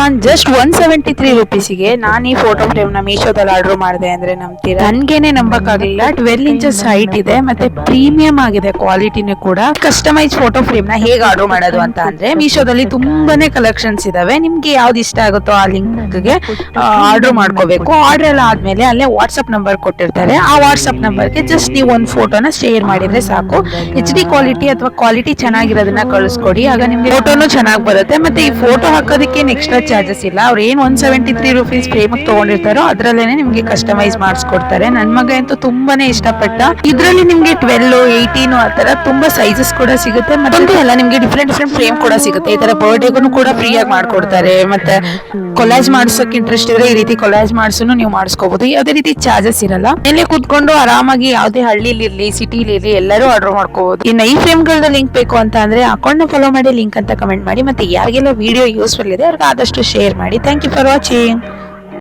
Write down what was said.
On just 173 ರುಪೀಸಿಗೆ ನಾನು ಈ photo frame ನ ಮೀಶೋದಲ್ಲಿ ಆರ್ಡರ್ ಮಾಡಿದೆ ಅಂದ್ರೆ ನಂಬ್ತೀರಾ? ನನ್ಗೇನೆ ನಂಬಕ್ಕಾಗಲಿಲ್ಲ. 12 ಇಂಚಸ್ ಹೈಟ್ ಇದೆ, ಮತ್ತೆ ಪ್ರೀಮಿಯಂ ಆಗಿದೆ ಕ್ವಾಲಿಟಿನೂ ಕೂಡ. ಕಸ್ಟಮೈಸ್ ಫೋಟೋ ಫ್ರೇಮ್ ನ ಹೇಗೆ ಆರ್ಡರ್ ಮಾಡೋದು ಅಂತ ಅಂದ್ರೆ ಮೀಶೋದಲ್ಲಿ ತುಂಬಾನೇ ಕಲೆಕ್ಷನ್ಸ್ ಇದಾವೆ. ನಿಮ್ಗೆ ಯಾವ್ದು ಇಷ್ಟ ಆಗುತ್ತೋ ಆ ಲಿಂಕ್ ಗೆ ಆರ್ಡರ್ ಮಾಡ್ಕೋಬೇಕು. ಆರ್ಡರ್ ಎಲ್ಲ ಆದ್ಮೇಲೆ ಅಲ್ಲೇ ವಾಟ್ಸ್ಆಪ್ ನಂಬರ್ ಕೊಟ್ಟಿರ್ತಾರೆ. ಆ ವಾಟ್ಸ್ಆಪ್ ನಂಬರ್ಗೆ ಜಸ್ಟ್ ನೀವು ಒಂದು ಫೋಟೋನ ಶೇರ್ ಮಾಡಿದ್ರೆ ಸಾಕು. HD ಕ್ವಾಲಿಟಿ ಅಥವಾ ಕ್ವಾಲಿಟಿ ಚೆನ್ನಾಗಿರೋದನ್ನ ಕಳಿಸ್ಕೊಡಿ, ಆಗ ನಿಮ್ಗೆ ಫೋಟೋನು ಚೆನ್ನಾಗಿ ಬರುತ್ತೆ. ಮತ್ತೆ ಈ ಫೋಟೋ ಹಾಕೋದಕ್ಕೆ ಎಕ್ಸ್ಟ್ರಾ ಚಾರ್ಜಸ್ ಇಲ್ಲ. ಅವ್ರು ಏನ್ 173 ರುಪೀಸ್ ಫ್ರೇಮ್ ತಗೊಂಡಿರ್ತಾರೋ ಅದ್ರಲ್ಲೇನೆ ನಿಮ್ಗೆ ಕಸ್ಟಮೈಸ್ ಮಾಡಿಸ್ಕೊಡ್ತಾರೆ. ನನ್ ಮಗ ಅಂತೂ ತುಂಬಾನೇ ಇಷ್ಟಪಟ್ಟ. ಇದ್ರಲ್ಲಿ ನಿಮ್ಗೆ 12, 18 ಆ ತರ ತುಂಬಾ ಸೈಜಸ್ ಕೂಡ ಸಿಗುತ್ತೆ. ಮತ್ತೆ ಎಲ್ಲ ನಿಮ್ಗೆ ಡಿಫ್ರೆಂಟ್ ಫ್ರೇಮ್ ಕೂಡ ಸಿಗುತ್ತೆ. ಈ ತರ ಬರ್ಡೇಗೂ ಕೂಡ ಫ್ರೀ ಆಗಿ ಮಾಡ್ಕೊಡ್ತಾರೆ. ಮತ್ತೆ ಕೊಲಾಜ್ ಮಾಡ್ಸೋಕೆ ಇಂಟ್ರೆಸ್ಟ್ ಇದ್ರೆ ಈ ರೀತಿ ಕೊಲಾಜ್ ಮಾಡ್ಸೂನು ನೀವು ಮಾಡಿಸ್ಕೋಬಹುದು. ಯಾವುದೇ ರೀತಿ ಚಾರ್ಜಸ್ ಇರಲ್ಲ. ಮೇಲೆ ಕೂತ್ಕೊಂಡು ಆರಾಮಾಗಿ ಯಾವುದೇ ಹಳ್ಳಿಲಿ ಇರ್ಲಿ ಸಿಟಿಲಿ ಇರ್ಲಿ ಎಲ್ಲರೂ ಆರ್ಡರ್ ಮಾಡ್ಕೋಬಹುದು. ಇನ್ನು ಈ ಫ್ರೇಮ್ ಗಳದ ಲಿಂಕ್ ಬೇಕು ಅಂತ ಅಂದ್ರೆ ಅಕೌಂಟ್ ನ ಫಾಲೋ ಮಾಡಿ, ಲಿಂಕ್ ಅಂತ ಕಮೆಂಟ್ ಮಾಡಿ. ಮತ್ತೆ ಯಾರಿಗೆಲ್ಲ ವಿಡಿಯೋ ಯೂಸ್ಫುಲ್ ಇದೆ ಅವ್ರಿಗೆ ಆದಷ್ಟು ಶೇರ್ ಮಾಡಿ. Thank you for watching.